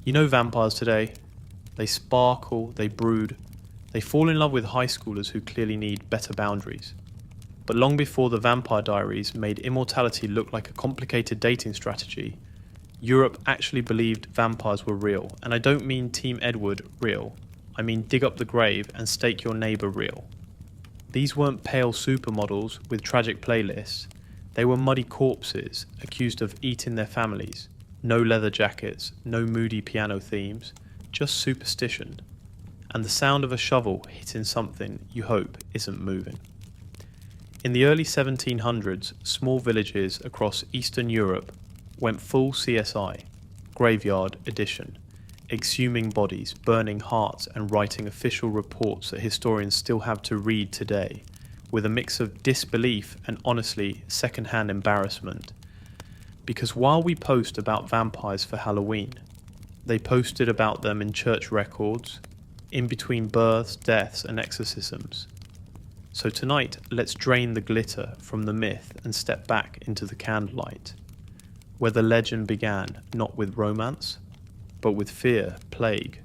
You know vampires today. They sparkle, they brood, they fall in love with high schoolers who clearly need better boundaries. But long before the Vampire Diaries made immortality look like a complicated dating strategy, Europe actually believed vampires were real. And I don't mean Team Edward real, I mean dig up the grave and stake your neighbour real. These weren't pale supermodels with tragic playlists, they were muddy corpses accused of eating their families. No leather jackets, no moody piano themes, just superstition, and the sound of a shovel hitting something you hope isn't moving. In the early 1700s, small villages across Eastern Europe went full CSI, graveyard edition, exhuming bodies, burning hearts and writing official reports that historians still have to read today, with a mix of disbelief and honestly second-hand embarrassment. Because while we post about vampires for Halloween, they posted about them in church records, in between births, deaths and exorcisms. So tonight, let's drain the glitter from the myth and step back into the candlelight, where the legend began not with romance, but with fear, plague,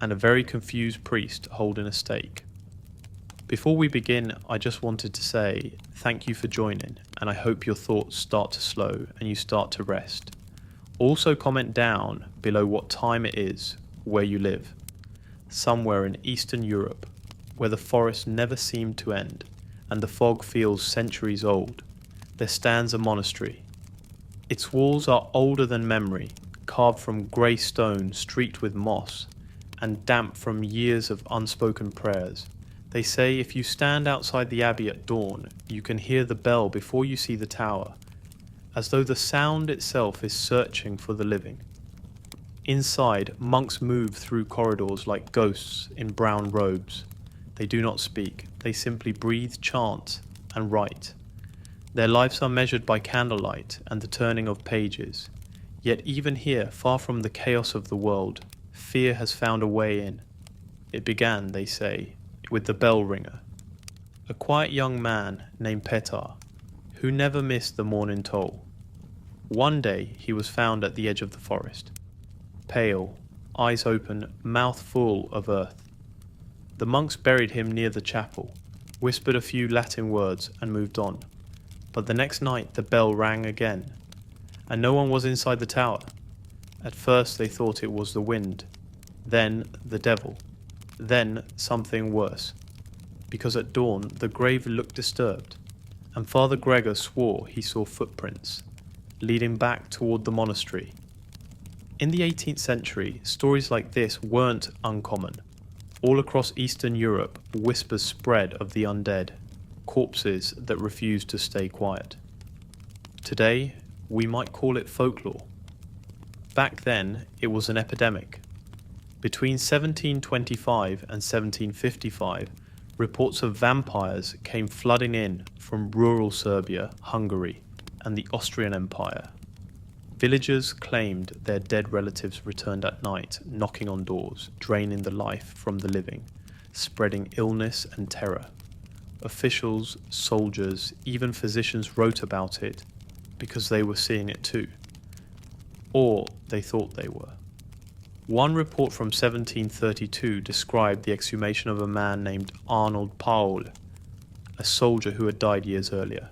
and a very confused priest holding a stake. Before we begin, I just wanted to say thank you for joining, and I hope your thoughts start to slow and you start to rest. Also comment down below what time it is where you live. Somewhere in Eastern Europe, where the forest never seemed to end and the fog feels centuries old, there stands a monastery. Its walls are older than memory, carved from grey stone streaked with moss and damp from years of unspoken prayers. They say if you stand outside the abbey at dawn, you can hear the bell before you see the tower, as though the sound itself is searching for the living. Inside, monks move through corridors like ghosts in brown robes. They do not speak, they simply breathe, chant, and write. Their lives are measured by candlelight and the turning of pages. Yet even here, far from the chaos of the world, fear has found a way in. It began, they say, with the bell ringer. A quiet young man named Petar, who never missed the morning toll. One day he was found at the edge of the forest, pale, eyes open, mouth full of earth. The monks buried him near the chapel, whispered a few Latin words and moved on. But the next night the bell rang again, and no one was inside the tower. At first they thought it was the wind, then the devil, then something worse, because at dawn the grave looked disturbed, and Father Gregor swore he saw footprints, leading back toward the monastery. In the 18th century, stories like this weren't uncommon. All across Eastern Europe, whispers spread of the undead, corpses that refused to stay quiet. Today, we might call it folklore. Back then, it was an epidemic. Between 1725 and 1755, reports of vampires came flooding in from rural Serbia, Hungary, and the Austrian Empire. Villagers claimed their dead relatives returned at night, knocking on doors, draining the life from the living, spreading illness and terror. Officials, soldiers, even physicians wrote about it because they were seeing it too. Or they thought they were. One report from 1732 described the exhumation of a man named Arnold Paul, a soldier who had died years earlier.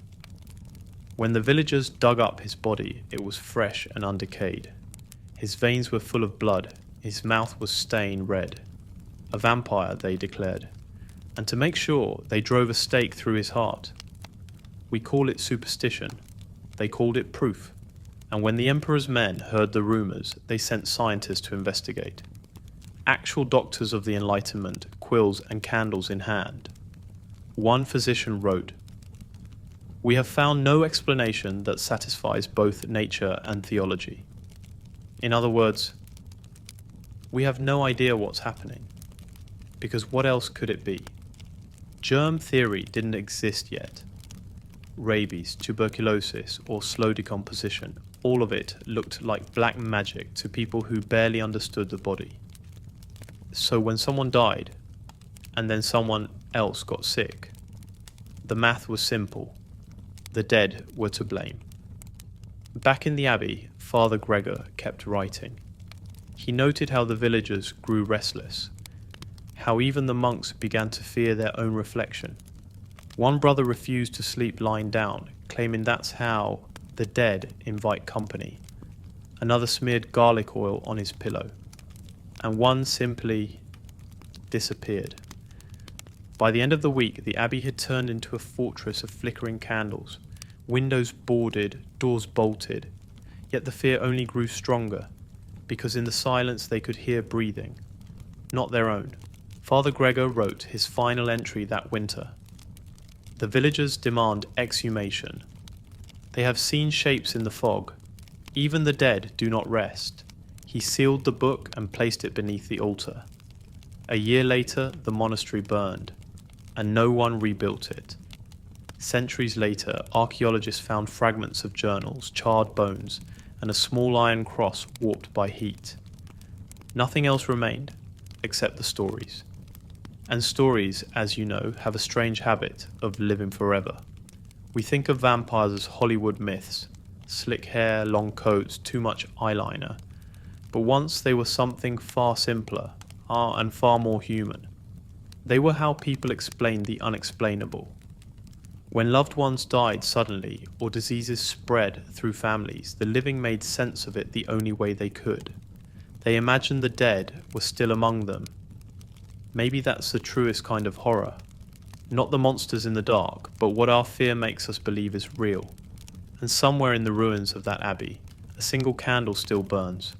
When the villagers dug up his body, it was fresh and undecayed. His veins were full of blood, his mouth was stained red. A vampire, they declared. And to make sure, they drove a stake through his heart. We call it superstition. They called it proof. And when the emperor's men heard the rumors, they sent scientists to investigate. Actual doctors of the Enlightenment, quills and candles in hand. One physician wrote, "We have found no explanation that satisfies both nature and theology." In other words, we have no idea what's happening, because what else could it be? Germ theory didn't exist yet. Rabies, tuberculosis, or slow decomposition, all of it looked like black magic to people who barely understood the body. So when someone died, and then someone else got sick, the math was simple. The dead were to blame. Back in the abbey, Father Gregor kept writing. He noted how the villagers grew restless, how even the monks began to fear their own reflection. One brother refused to sleep lying down, claiming that's how the dead invite company. Another smeared garlic oil on his pillow, and one simply disappeared. By the end of the week, the abbey had turned into a fortress of flickering candles, windows boarded, doors bolted, yet the fear only grew stronger, because in the silence they could hear breathing, not their own. Father Gregor wrote his final entry that winter. The villagers demand exhumation. They have seen shapes in the fog. Even the dead do not rest. He sealed the book and placed it beneath the altar. A year later, the monastery burned, and no one rebuilt it. Centuries later, archaeologists found fragments of journals, charred bones, and a small iron cross warped by heat. Nothing else remained, except the stories. And stories, as you know, have a strange habit of living forever. We think of vampires as Hollywood myths, slick hair, long coats, too much eyeliner. But once they were something far simpler, and far more human. They were how people explained the unexplainable. When loved ones died suddenly, or diseases spread through families, the living made sense of it the only way they could. They imagined the dead were still among them. Maybe that's the truest kind of horror. Not the monsters in the dark, but what our fear makes us believe is real. And somewhere in the ruins of that abbey, a single candle still burns.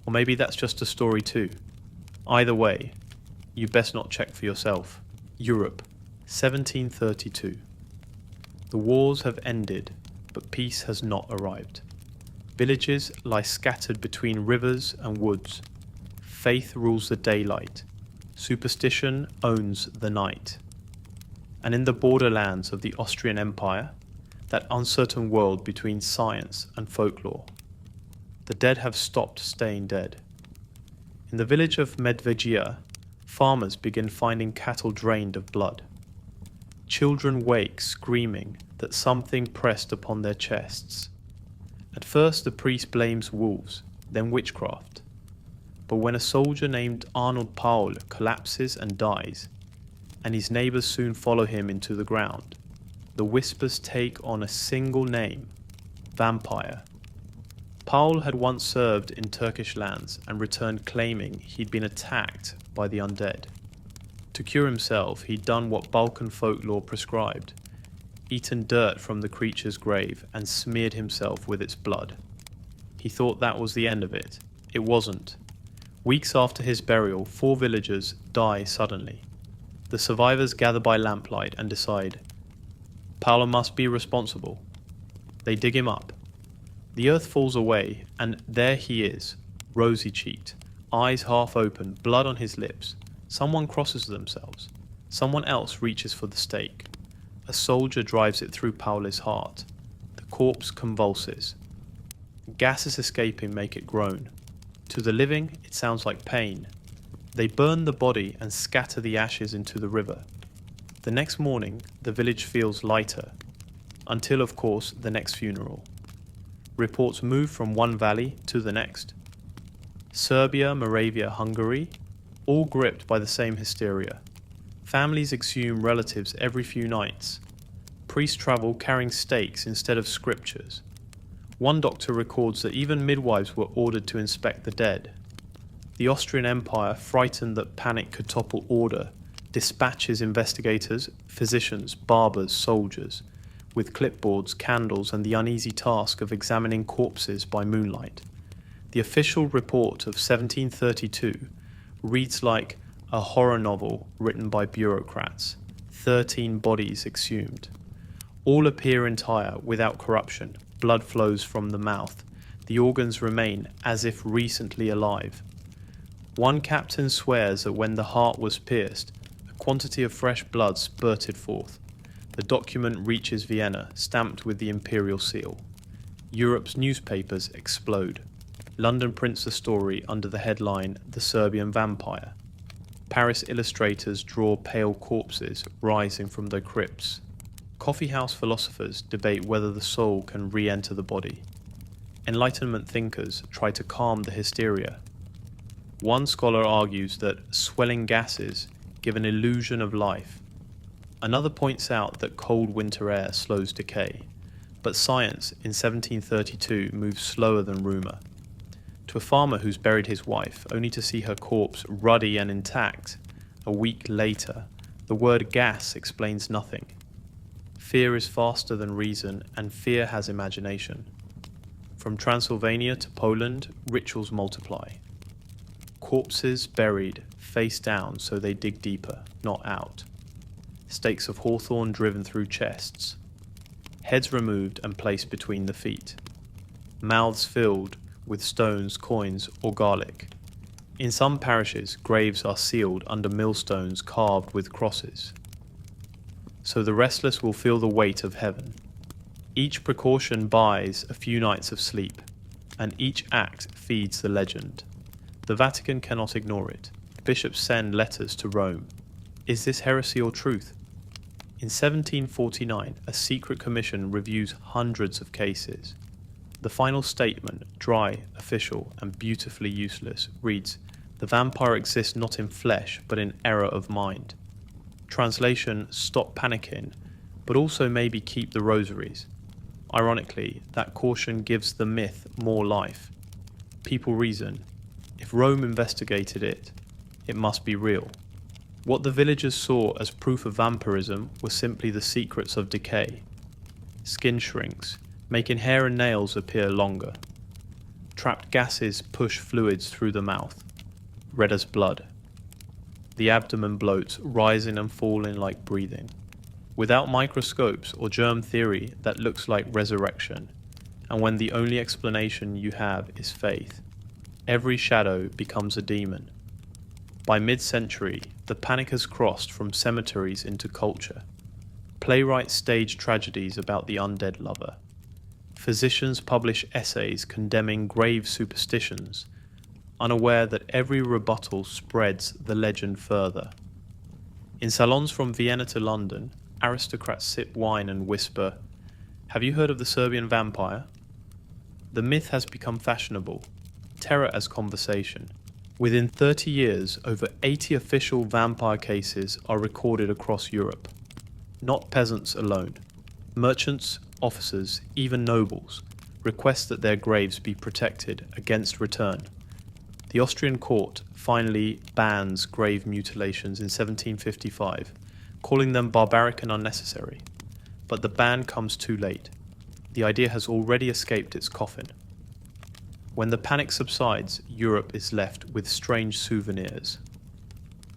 Or maybe that's just a story too. Either way, you best not check for yourself. Europe, 1732. The wars have ended, but peace has not arrived. Villages lie scattered between rivers and woods. Faith rules the daylight. Superstition owns the night. And in the borderlands of the Austrian Empire, that uncertain world between science and folklore, the dead have stopped staying dead. In the village of Medvedija, farmers begin finding cattle drained of blood. Children wake screaming that something pressed upon their chests. At first the priest blames wolves, then witchcraft. But when a soldier named Arnold Paul collapses and dies, and his neighbors soon follow him into the ground, the whispers take on a single name: vampire. Paul had once served in Turkish lands and returned claiming he'd been attacked by the undead. To cure himself, he'd done what Balkan folklore prescribed: eaten dirt from the creature's grave and smeared himself with its blood. He thought that was the end of it. It wasn't. Weeks after his burial, 4 villagers die suddenly. The survivors gather by lamplight and decide, Paolo must be responsible. They dig him up. The earth falls away, and there he is, rosy-cheeked, eyes half open, blood on his lips. Someone crosses themselves. Someone else reaches for the stake. A soldier drives it through Paolo's heart. The corpse convulses. Gases escaping make it groan. To the living, it sounds like pain. They burn the body and scatter the ashes into the river. The next morning, the village feels lighter, until, of course, the next funeral. Reports move from one valley to the next. Serbia, Moravia, Hungary, all gripped by the same hysteria. Families exhume relatives every few nights. Priests travel carrying stakes instead of scriptures. One doctor records that even midwives were ordered to inspect the dead. The Austrian Empire, frightened that panic could topple order, dispatches investigators, physicians, barbers, soldiers, with clipboards, candles, and the uneasy task of examining corpses by moonlight. The official report of 1732 reads like a horror novel written by bureaucrats. 13 bodies exhumed. All appear entire, without corruption. Blood flows from the mouth. The organs remain as if recently alive. One captain swears that when the heart was pierced, a quantity of fresh blood spurted forth. The document reaches Vienna, stamped with the imperial seal. Europe's newspapers explode. London prints the story under the headline, "The Serbian Vampire." Paris illustrators draw pale corpses rising from their crypts. Coffeehouse philosophers debate whether the soul can re-enter the body. Enlightenment thinkers try to calm the hysteria. One scholar argues that swelling gases give an illusion of life. Another points out that cold winter air slows decay, but science in 1732 moves slower than rumour. To a farmer who's buried his wife only to see her corpse ruddy and intact a week later, the word gas explains nothing. Fear is faster than reason, and fear has imagination. From Transylvania to Poland, rituals multiply. Corpses buried face down so they dig deeper, not out. Stakes of hawthorn driven through chests. Heads removed and placed between the feet. Mouths filled with stones, coins, or garlic. In some parishes, graves are sealed under millstones carved with crosses. So the restless will feel the weight of heaven. Each precaution buys a few nights of sleep, and each act feeds the legend. The Vatican cannot ignore it. Bishops send letters to Rome. Is this heresy or truth? In 1749, a secret commission reviews hundreds of cases. The final statement, dry, official, and beautifully useless, reads, "The vampire exists not in flesh, but in error of mind." Translation, stop panicking, but also maybe keep the rosaries. Ironically, that caution gives the myth more life. People reason, if Rome investigated it, it must be real. What the villagers saw as proof of vampirism were simply the secrets of decay. Skin shrinks, making hair and nails appear longer. Trapped gases push fluids through the mouth, red as blood. The abdomen bloats, rising and falling like breathing. Without microscopes or germ theory, that looks like resurrection. And when the only explanation you have is faith, every shadow becomes a demon. By mid-century, the panic has crossed from cemeteries into culture. Playwrights stage tragedies about the undead lover. Physicians publish essays condemning grave superstitions, unaware that every rebuttal spreads the legend further. In salons from Vienna to London, aristocrats sip wine and whisper, "Have you heard of the Serbian vampire?" The myth has become fashionable, terror as conversation. Within 30 years, over 80 official vampire cases are recorded across Europe. Not peasants alone. Merchants, officers, even nobles request that their graves be protected against return. The Austrian court finally bans grave mutilations in 1755, calling them barbaric and unnecessary. But the ban comes too late. The idea has already escaped its coffin. When the panic subsides, Europe is left with strange souvenirs.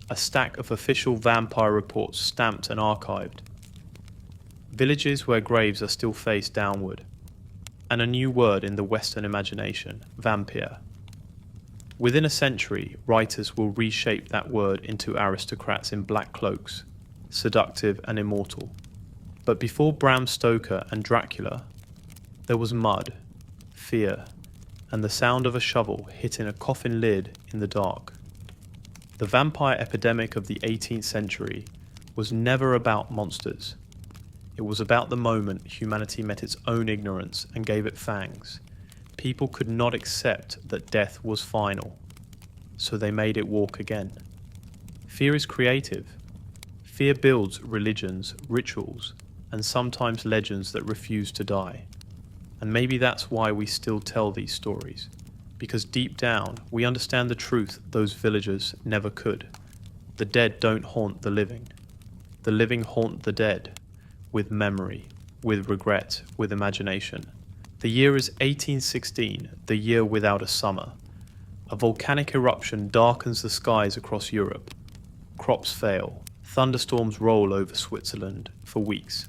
A stack of official vampire reports stamped and archived. Villages where graves are still face downward. And a new word in the Western imagination, vampire. Within a century, writers will reshape that word into aristocrats in black cloaks, seductive and immortal. But before Bram Stoker and Dracula, there was mud, fear, and the sound of a shovel hitting a coffin lid in the dark. The vampire epidemic of the 18th century was never about monsters. It was about the moment humanity met its own ignorance and gave it fangs. People could not accept that death was final, so they made it walk again. Fear is creative. Fear builds religions, rituals, and sometimes legends that refuse to die. And maybe that's why we still tell these stories, because deep down we understand the truth those villagers never could. The dead don't haunt the living. The living haunt the dead, with memory, with regret, with imagination. The year is 1816, the year without a summer. A volcanic eruption darkens the skies across Europe. Crops fail. Thunderstorms roll over Switzerland for weeks.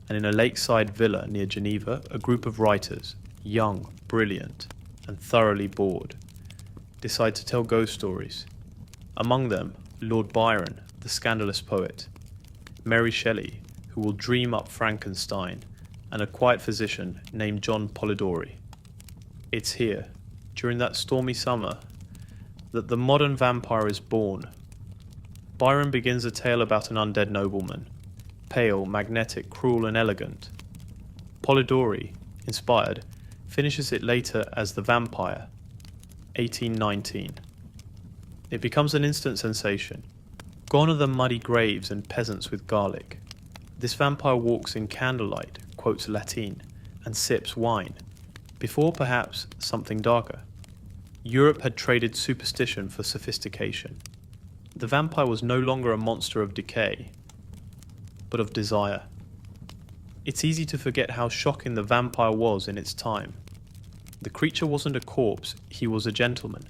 And in a lakeside villa near Geneva, a group of writers, young, brilliant, and thoroughly bored, decide to tell ghost stories. Among them, Lord Byron, the scandalous poet, Mary Shelley, who will dream up Frankenstein, and a quiet physician named John Polidori. It's here, during that stormy summer, that the modern vampire is born. Byron begins a tale about an undead nobleman, pale, magnetic, cruel and elegant. Polidori, inspired, finishes it later as The Vampire, 1819. It becomes an instant sensation. Gone are the muddy graves and peasants with garlic. This vampire walks in candlelight, quotes Latin, and sips wine, before perhaps something darker. Europe had traded superstition for sophistication. The vampire was no longer a monster of decay, but of desire. It's easy to forget how shocking the vampire was in its time. The creature wasn't a corpse, he was a gentleman.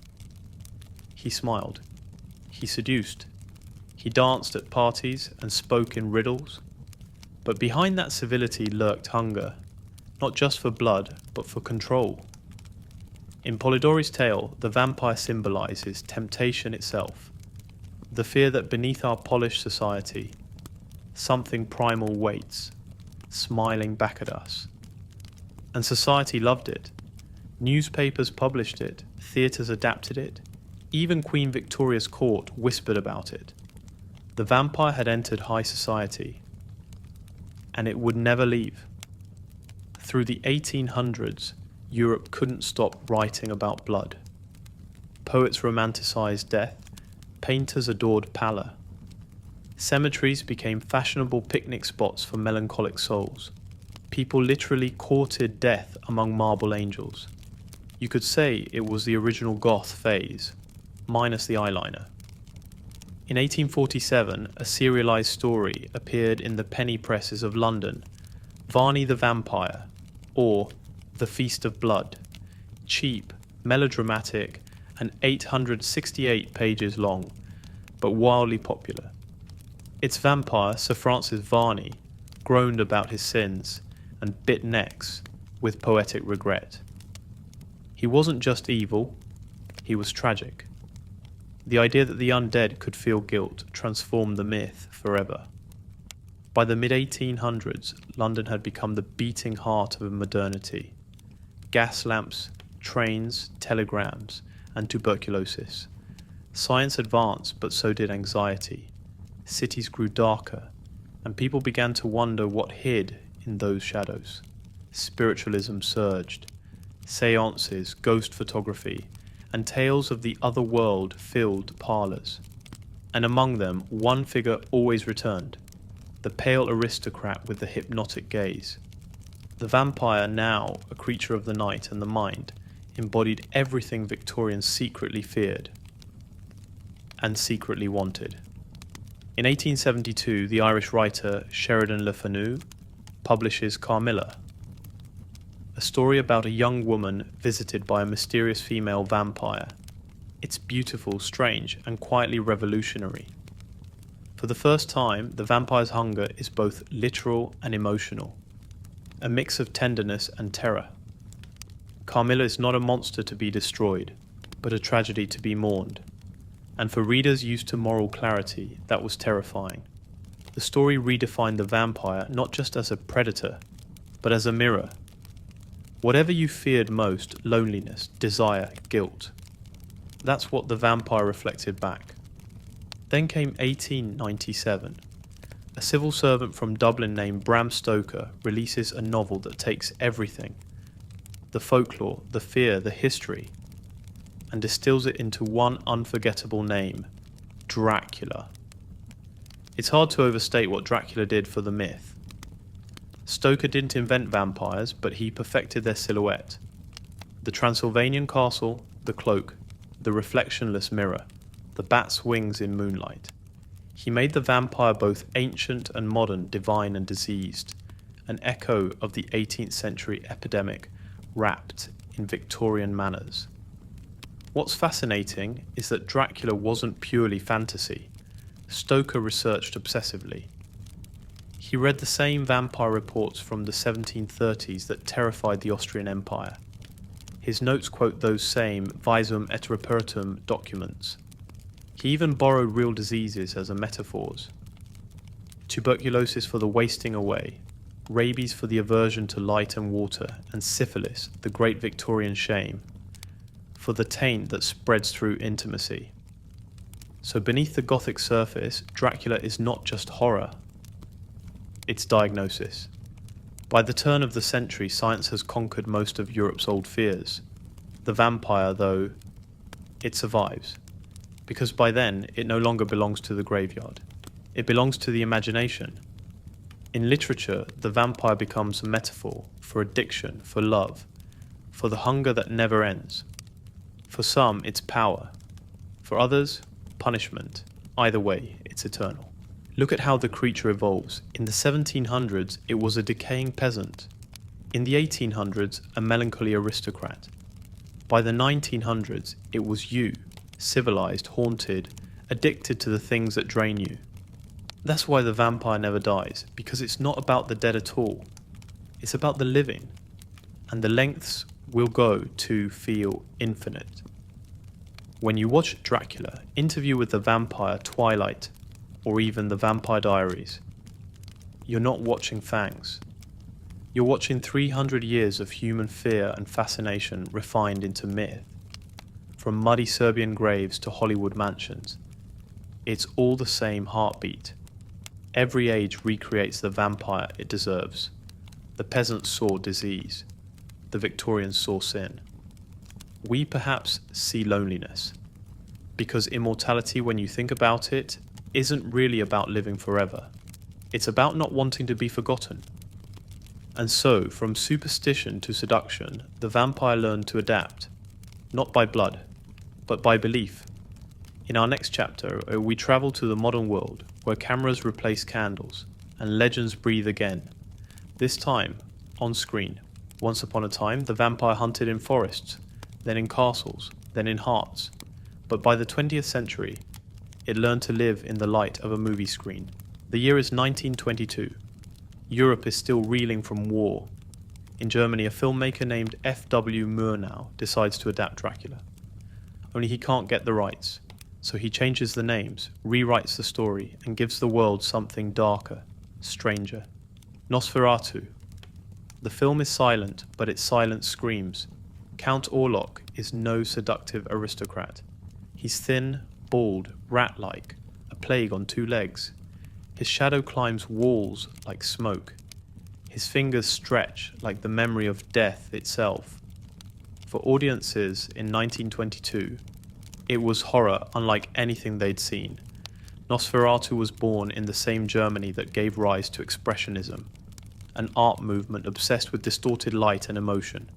He smiled. He seduced. He danced at parties and spoke in riddles. But behind that civility lurked hunger, not just for blood, but for control. In Polidori's tale, the vampire symbolizes temptation itself, the fear that beneath our polished society, something primal waits, smiling back at us. And society loved it. Newspapers published it, theatres adapted it, even Queen Victoria's court whispered about it. The vampire had entered high society, and it would never leave. Through the 1800s, Europe couldn't stop writing about blood. Poets romanticized death, painters adored pallor. Cemeteries became fashionable picnic spots for melancholic souls. People literally courted death among marble angels. You could say it was the original goth phase, minus the eyeliner. In 1847, a serialized story appeared in the penny presses of London, Varney the Vampire, or The Feast of Blood, cheap, melodramatic, and 868 pages long, but wildly popular. Its vampire, Sir Francis Varney, groaned about his sins and bit necks with poetic regret. He wasn't just evil, he was tragic. The idea that the undead could feel guilt transformed the myth forever. By the mid-1800s, London had become the beating heart of modernity. Gas lamps, trains, telegrams, and tuberculosis. Science advanced, but so did anxiety. Cities grew darker, and people began to wonder what hid in those shadows. Spiritualism surged. Seances, ghost photography, and tales of the other world filled parlours. And among them, one figure always returned. The pale aristocrat with the hypnotic gaze. The vampire, now a creature of the night and the mind, embodied everything Victorians secretly feared and secretly wanted. In 1872, the Irish writer Sheridan Le Fanu publishes Carmilla, a story about a young woman visited by a mysterious female vampire. It's beautiful, strange, and quietly revolutionary. For the first time, the vampire's hunger is both literal and emotional, a mix of tenderness and terror. Carmilla is not a monster to be destroyed, but a tragedy to be mourned. And for readers used to moral clarity, that was terrifying. The story redefined the vampire not just as a predator, but as a mirror. Whatever you feared most, loneliness, desire, guilt, that's what the vampire reflected back. Then came 1897. A civil servant from Dublin named Bram Stoker releases a novel that takes everything, the folklore, the fear, the history, and distills it into one unforgettable name, Dracula. It's hard to overstate what Dracula did for the myth. Stoker didn't invent vampires, but he perfected their silhouette. The Transylvanian castle, the cloak, the reflectionless mirror, the bat's wings in moonlight. He made the vampire both ancient and modern, divine and diseased, an echo of the 18th century epidemic wrapped in Victorian manners. What's fascinating is that Dracula wasn't purely fantasy. Stoker researched obsessively. He read the same vampire reports from the 1730s that terrified the Austrian Empire. His notes quote those same visum et repertum documents. He even borrowed real diseases as a metaphors. Tuberculosis for the wasting away, rabies for the aversion to light and water, and syphilis, the great Victorian shame, for the taint that spreads through intimacy. So beneath the Gothic surface, Dracula is not just horror, it's diagnosis. By the turn of the century, science has conquered most of Europe's old fears. The vampire, though, it survives. because by then it no longer belongs to the graveyard. It belongs to the imagination. In literature, the vampire becomes a metaphor for addiction, for love, for the hunger that never ends. For some, it's power. For others, punishment. Either way, it's eternal. Look at how the creature evolves. In the 1700s, it was a decaying peasant. In the 1800s, a melancholy aristocrat. By the 1900s, it was you, civilized, haunted, addicted to the things that drain you. That's why the vampire never dies, because it's not about the dead at all. It's about the living, and the lengths will go to feel infinite. When you watch Dracula, Interview with the Vampire, Twilight, or even The Vampire Diaries, you're not watching fangs. You're watching 300 years of human fear and fascination refined into myth. From muddy Serbian graves to Hollywood mansions, it's all the same heartbeat. Every age recreates the vampire it deserves. The peasants saw disease. The Victorians saw sin. We perhaps see loneliness, because immortality, when you think about it, isn't really about living forever. It's about not wanting to be forgotten. And so, from superstition to seduction, the vampire learned to adapt, not by blood, but by belief. In our next chapter, we travel to the modern world, where cameras replace candles, and legends breathe again. This time, on screen. Once upon a time, the vampire hunted in forests, then in castles, then in hearts. But by the 20th century, it learned to live in the light of a movie screen. The year is 1922. Europe is still reeling from war. In Germany, a filmmaker named F.W. Murnau decides to adapt Dracula. Only he can't get the rights, so he changes the names, rewrites the story, and gives the world something darker, stranger. Nosferatu. The film is silent, but its silence screams. Count Orlok is no seductive aristocrat. He's thin, bald, rat-like, a plague on two legs. His shadow climbs walls like smoke. His fingers stretch like the memory of death itself. For audiences in 1922, it was horror unlike anything they'd seen. Nosferatu was born in the same Germany that gave rise to Expressionism, an art movement obsessed with distorted light and emotion.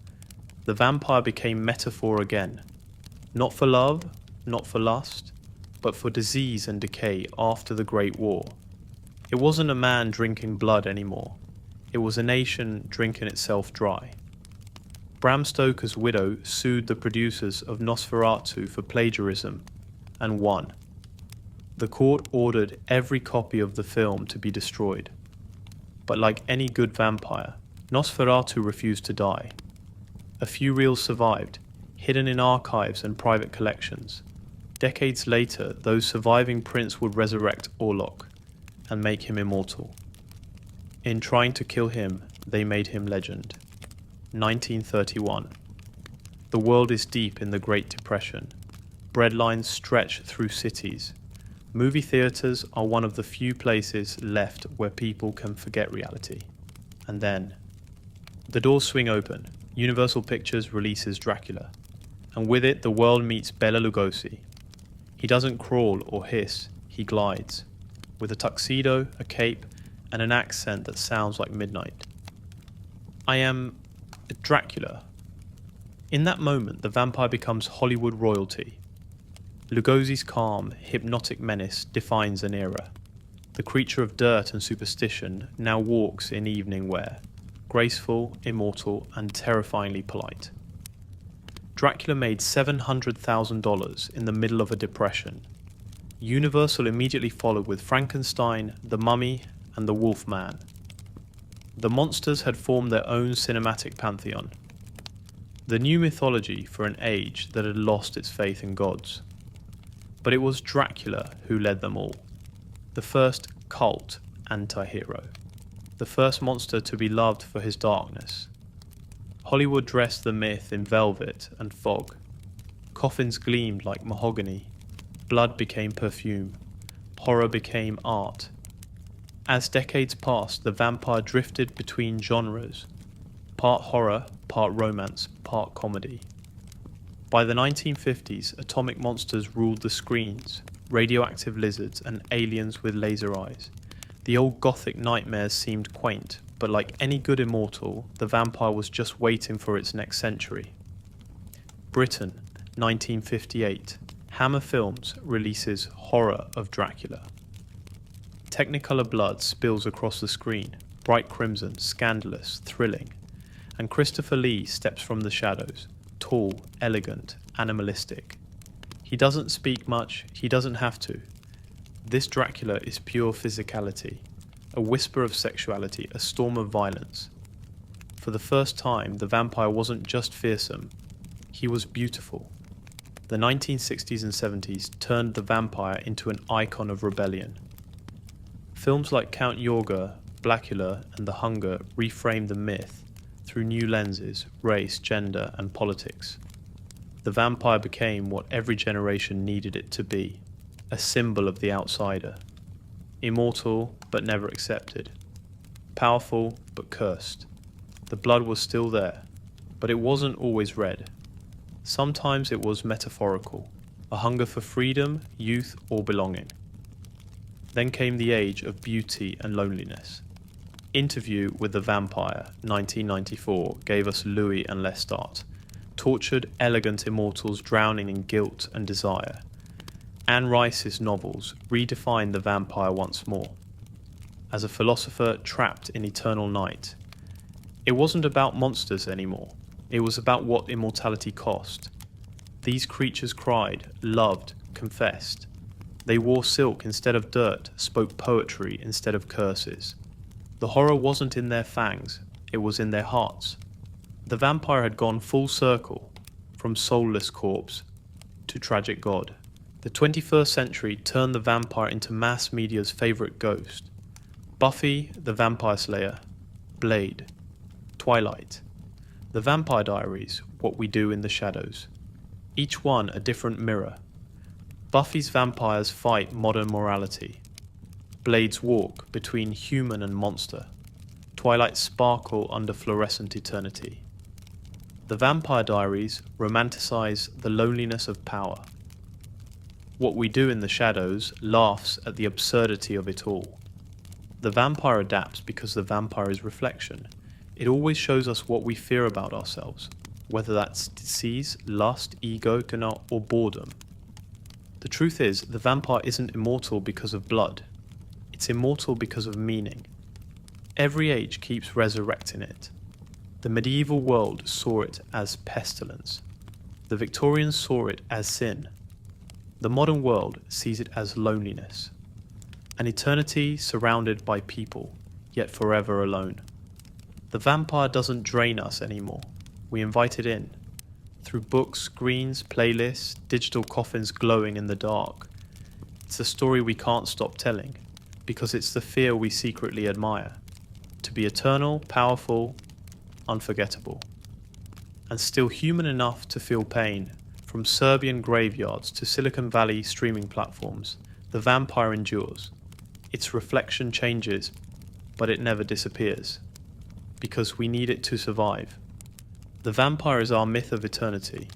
The vampire became metaphor again, not for love, not for lust, but for disease and decay after the Great War. It wasn't a man drinking blood anymore. It was a nation drinking itself dry. Bram Stoker's widow sued the producers of Nosferatu for plagiarism and won. The court ordered every copy of the film to be destroyed. But like any good vampire, Nosferatu refused to die. A few reels survived, hidden in archives and private collections. Decades later, those surviving prints would resurrect Orlok and make him immortal. In trying to kill him, they made him legend. 1931. The world is deep in the Great Depression. Breadlines stretch through cities. Movie theaters are one of the few places left where people can forget reality. And then, the doors swing open. Universal Pictures releases Dracula. And with it, the world meets Bela Lugosi. He doesn't crawl or hiss, he glides. With a tuxedo, a cape, and an accent that sounds like midnight. I am Dracula. In that moment, the vampire becomes Hollywood royalty. Lugosi's calm, hypnotic menace defines an era. The creature of dirt and superstition now walks in evening wear, graceful, immortal, and terrifyingly polite. Dracula made $700,000 in the middle of a depression. Universal immediately followed with Frankenstein, The Mummy, and The Wolf Man. The monsters had formed their own cinematic pantheon. The new mythology for an age that had lost its faith in gods. But it was Dracula who led them all. The first cult anti-hero. The first monster to be loved for his darkness. Hollywood dressed the myth in velvet and fog. Coffins gleamed like mahogany. Blood became perfume. Horror became art. As decades passed, the vampire drifted between genres. Part horror, part romance, part comedy. By the 1950s, atomic monsters ruled the screens, radioactive lizards and aliens with laser eyes. The old gothic nightmares seemed quaint, but like any good immortal, the vampire was just waiting for its next century. Britain, 1958. Hammer Films releases Horror of Dracula. Technicolor blood spills across the screen, bright crimson, scandalous, thrilling, and Christopher Lee steps from the shadows, tall, elegant, animalistic. He doesn't speak much, he doesn't have to. This Dracula is pure physicality, a whisper of sexuality, a storm of violence. For the first time, the vampire wasn't just fearsome, he was beautiful. The 1960s and 70s turned the vampire into an icon of rebellion. Films like Count Yorga, Blackula, and The Hunger reframed the myth through new lenses, race, gender, and politics. The vampire became what every generation needed it to be, a symbol of the outsider. Immortal, but never accepted. Powerful, but cursed. The blood was still there, but it wasn't always red. Sometimes it was metaphorical, a hunger for freedom, youth, or belonging. Then came the age of beauty and loneliness. Interview with the Vampire, 1994, gave us Louis and Lestat, tortured, elegant immortals drowning in guilt and desire. Anne Rice's novels redefined the vampire once more, as a philosopher trapped in eternal night. It wasn't about monsters anymore, it was about what immortality cost. These creatures cried, loved, confessed. They wore silk instead of dirt, spoke poetry instead of curses. The horror wasn't in their fangs, it was in their hearts. The vampire had gone full circle, from soulless corpse to tragic god. The 21st century turned the vampire into mass media's favourite ghost. Buffy, the Vampire Slayer, Blade, Twilight, The Vampire Diaries, What We Do in the Shadows. Each one a different mirror. Buffy's vampires fight modern morality. Blade's walk between human and monster. Twilight's sparkle under fluorescent eternity. The Vampire Diaries romanticize the loneliness of power. What We Do in the Shadows laughs at the absurdity of it all. The vampire adapts because the vampire is reflection. It always shows us what we fear about ourselves, whether that's disease, lust, ego, or boredom. The truth is, the vampire isn't immortal because of blood. It's immortal because of meaning. Every age keeps resurrecting it. The medieval world saw it as pestilence. The Victorians saw it as sin. The modern world sees it as loneliness. An eternity surrounded by people, yet forever alone. The vampire doesn't drain us anymore. We invite it in. Through books, screens, playlists, digital coffins glowing in the dark. It's a story we can't stop telling, because it's the fear we secretly admire. To be eternal, powerful, unforgettable. And still human enough to feel pain. From Serbian graveyards to Silicon Valley streaming platforms, the vampire endures. Its reflection changes, but it never disappears. Because we need it to survive. The vampire is our myth of eternity,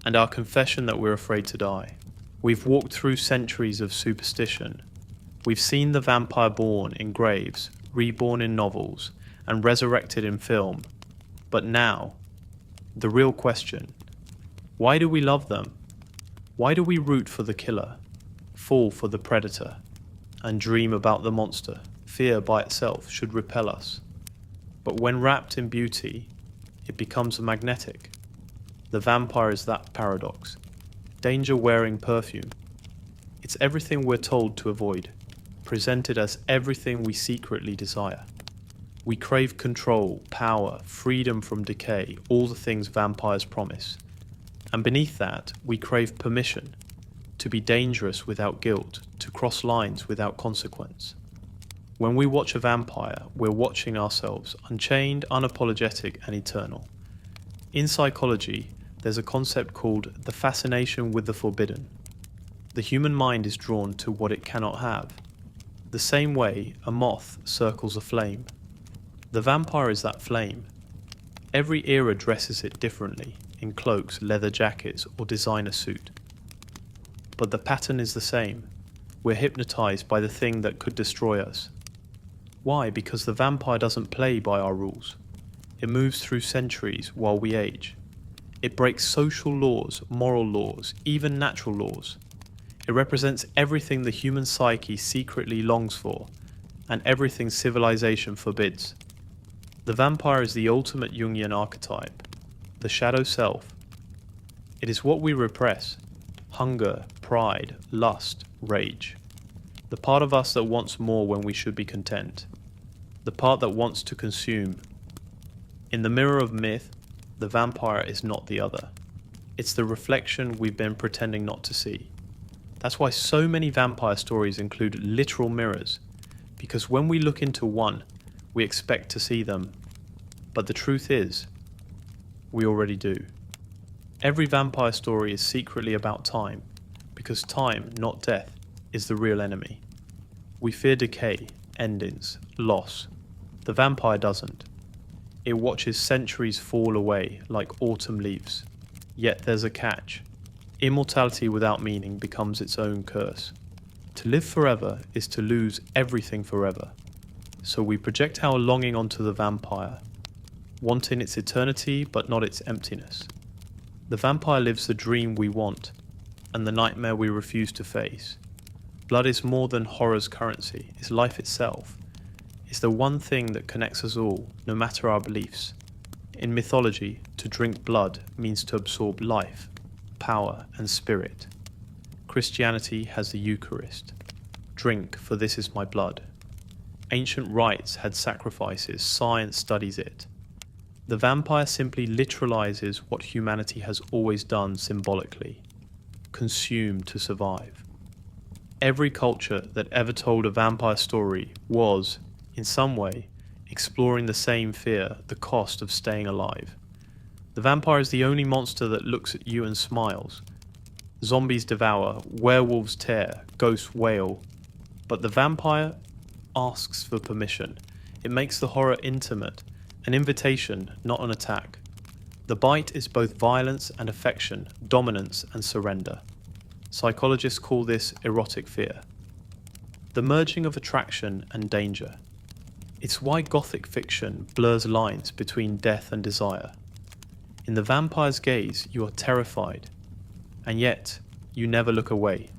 and our confession that we're afraid to die. We've walked through centuries of superstition. We've seen the vampire born in graves, reborn in novels, and resurrected in film. But now, the real question: why do we love them? Why do we root for the killer, fall for the predator, and dream about the monster? Fear by itself should repel us. But when wrapped in beauty, it becomes magnetic. The vampire is that paradox. Danger wearing perfume. It's everything we're told to avoid, presented as everything we secretly desire. We crave control, power, freedom from decay, all the things vampires promise. And beneath that, we crave permission, to be dangerous without guilt, to cross lines without consequence. When we watch a vampire, we're watching ourselves, unchained, unapologetic, and eternal. In psychology, there's a concept called the fascination with the forbidden. The human mind is drawn to what it cannot have. The same way a moth circles a flame. The vampire is that flame. Every era dresses it differently. in cloaks, leather jackets, or designer suit. But the pattern is the same. We're hypnotized by the thing that could destroy us. Why? Because the vampire doesn't play by our rules. It moves through centuries while we age. It breaks social laws, moral laws, even natural laws. It represents everything the human psyche secretly longs for, and everything civilization forbids. The vampire is the ultimate Jungian archetype, the shadow self. It is what we repress: hunger, pride, lust, rage. The part of us that wants more when we should be content. The part that wants to consume. In the mirror of myth, the vampire is not the other. It's the reflection we've been pretending not to see. That's why so many vampire stories include literal mirrors, because when we look into one, we expect to see them. But the truth is, we already do. Every vampire story is secretly about time, because time, not death, is the real enemy. We fear decay, endings, loss. The vampire doesn't. It watches centuries fall away like autumn leaves. Yet there's a catch. Immortality without meaning becomes its own curse. To live forever is to lose everything forever. So we project our longing onto the vampire, wanting its eternity but not its emptiness. The vampire lives the dream we want, and the nightmare we refuse to face. Blood is more than horror's currency, it's life itself. It's the one thing that connects us all, no matter our beliefs. In mythology, to drink blood means to absorb life, power, and spirit. Christianity has the Eucharist. Drink, for this is my blood. Ancient rites had sacrifices, science studies it. The vampire simply literalizes what humanity has always done symbolically: consume to survive. Every culture that ever told a vampire story was, in some way, exploring the same fear, the cost of staying alive. The vampire is the only monster that looks at you and smiles. Zombies devour, werewolves tear, ghosts wail. But the vampire asks for permission. It makes the horror intimate, an invitation, not an attack. The bite is both violence and affection, dominance and surrender. Psychologists call this erotic fear. The merging of attraction and danger. It's why Gothic fiction blurs lines between death and desire. In the vampire's gaze, you are terrified, and yet you never look away.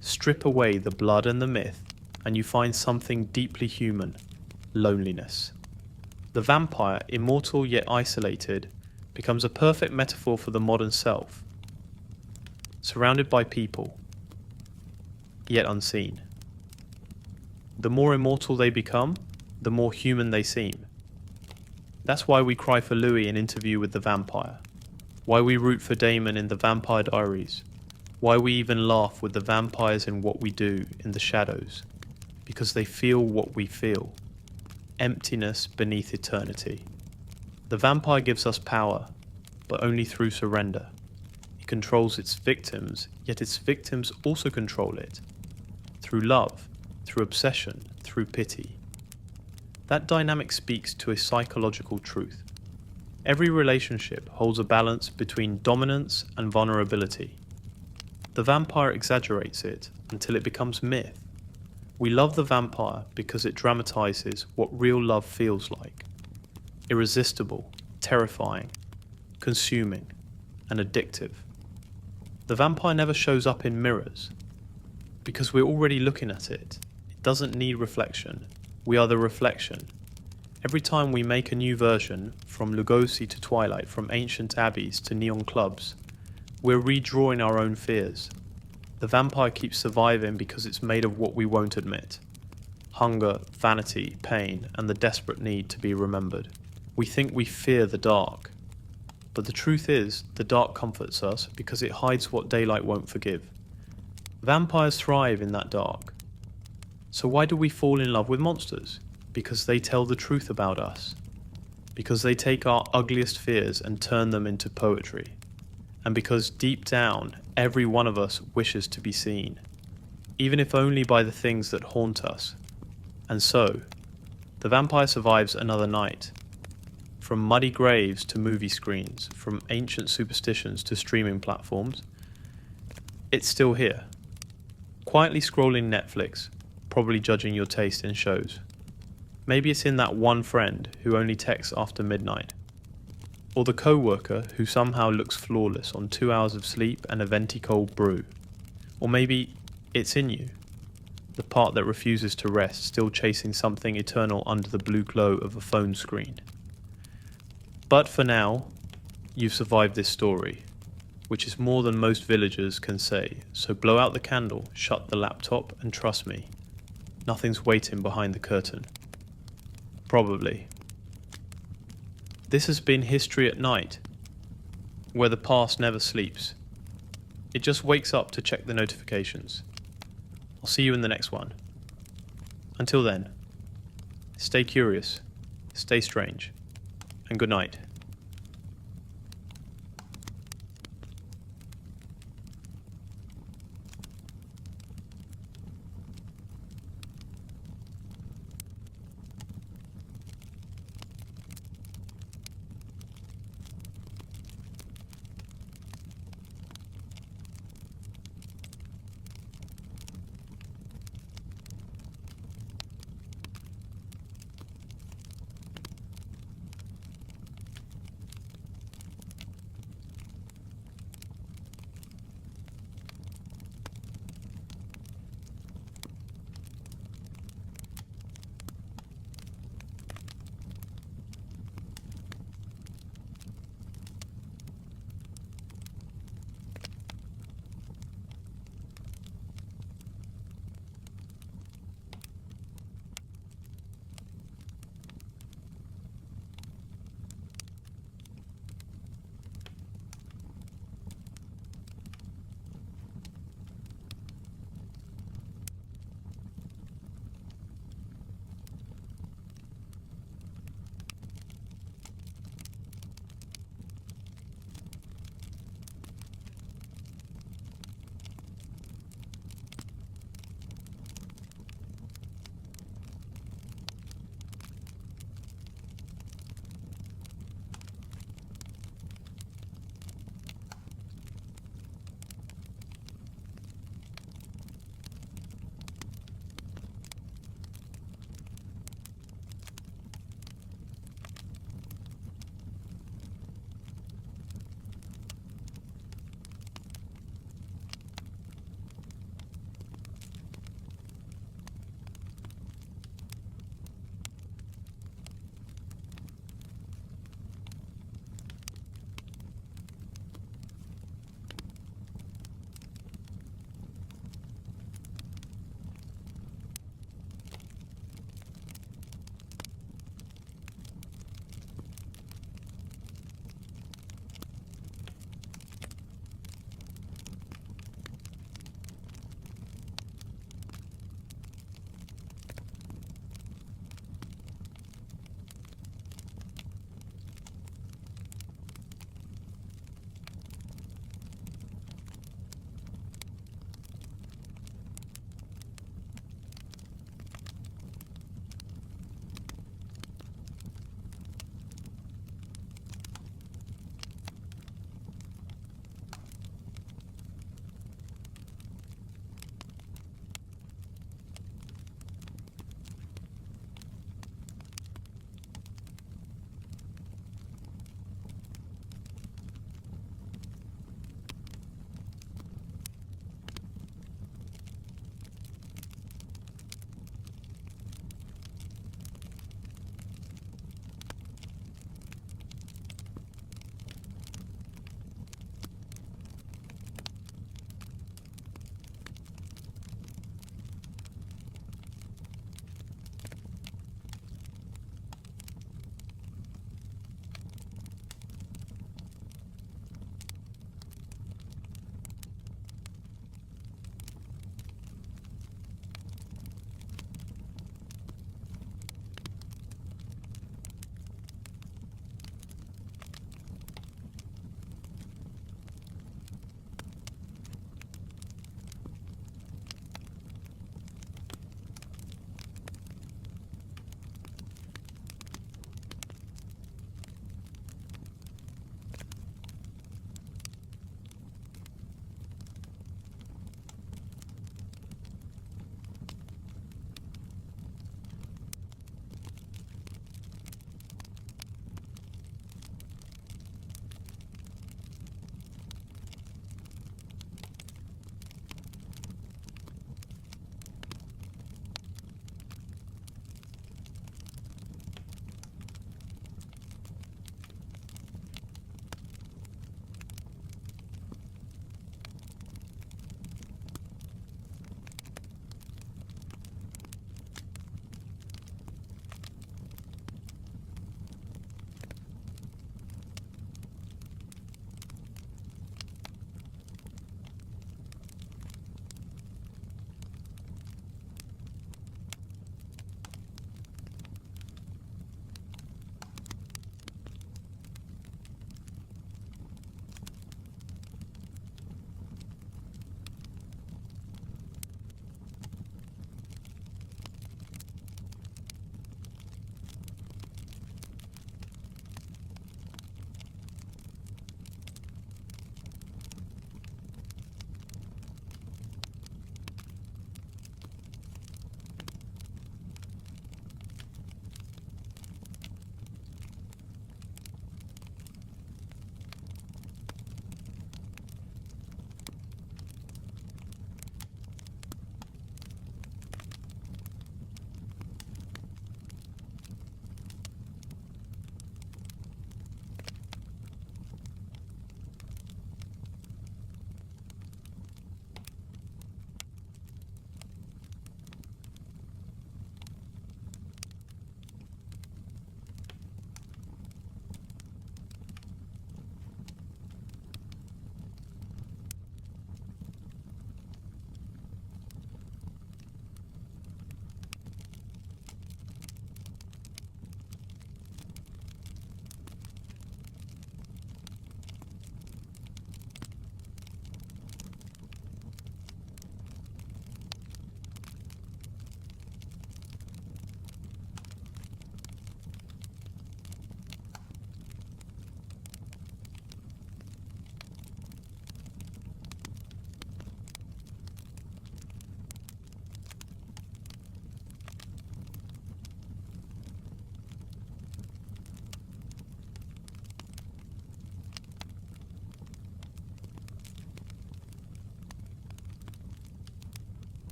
Strip away the blood and the myth, and you find something deeply human: loneliness. The vampire, immortal yet isolated, becomes a perfect metaphor for the modern self. Surrounded by people, yet unseen. The more immortal they become, the more human they seem. That's why we cry for Louis in Interview with the Vampire, why we root for Damon in The Vampire Diaries, why we even laugh with the vampires in What We Do in the shadows, because they feel what we feel. Emptiness beneath eternity. The vampire gives us power, but only through surrender. It controls its victims, yet its victims also control it. Through love, through obsession, through pity. That dynamic speaks to a psychological truth. Every relationship holds a balance between dominance and vulnerability. The vampire exaggerates it until it becomes myth. We love the vampire because it dramatizes what real love feels like. Irresistible, terrifying, consuming, and addictive. The vampire never shows up in mirrors because we're already looking at it. It doesn't need reflection. We are the reflection. Every time we make a new version, from Lugosi to Twilight, from ancient abbeys to neon clubs, we're redrawing our own fears. The vampire keeps surviving because it's made of what we won't admit: hunger, vanity, pain, and the desperate need to be remembered. We think we fear the dark, but the truth is, the dark comforts us because it hides what daylight won't forgive. Vampires thrive in that dark. So why do we fall in love with monsters? Because they tell the truth about us. Because they take our ugliest fears and turn them into poetry. And because deep down, every one of us wishes to be seen, even if only by the things that haunt us. And so, the vampire survives another night. from muddy graves to movie screens, from ancient superstitions to streaming platforms, it's still here. Quietly scrolling Netflix, probably judging your taste in shows. Maybe it's in that one friend who only texts after midnight. Or the co-worker who somehow looks flawless on 2 hours of sleep and a venti cold brew. Or maybe it's in you, the part that refuses to rest, still chasing something eternal under the blue glow of a phone screen. But for now, you've survived this story, which is more than most villagers can say, so blow out the candle, shut the laptop, and trust me, nothing's waiting behind the curtain. Probably. This has been History at Night, where the past never sleeps. It just wakes up to check the notifications. I'll see you in the next one. Until then, stay curious, stay strange, and good night.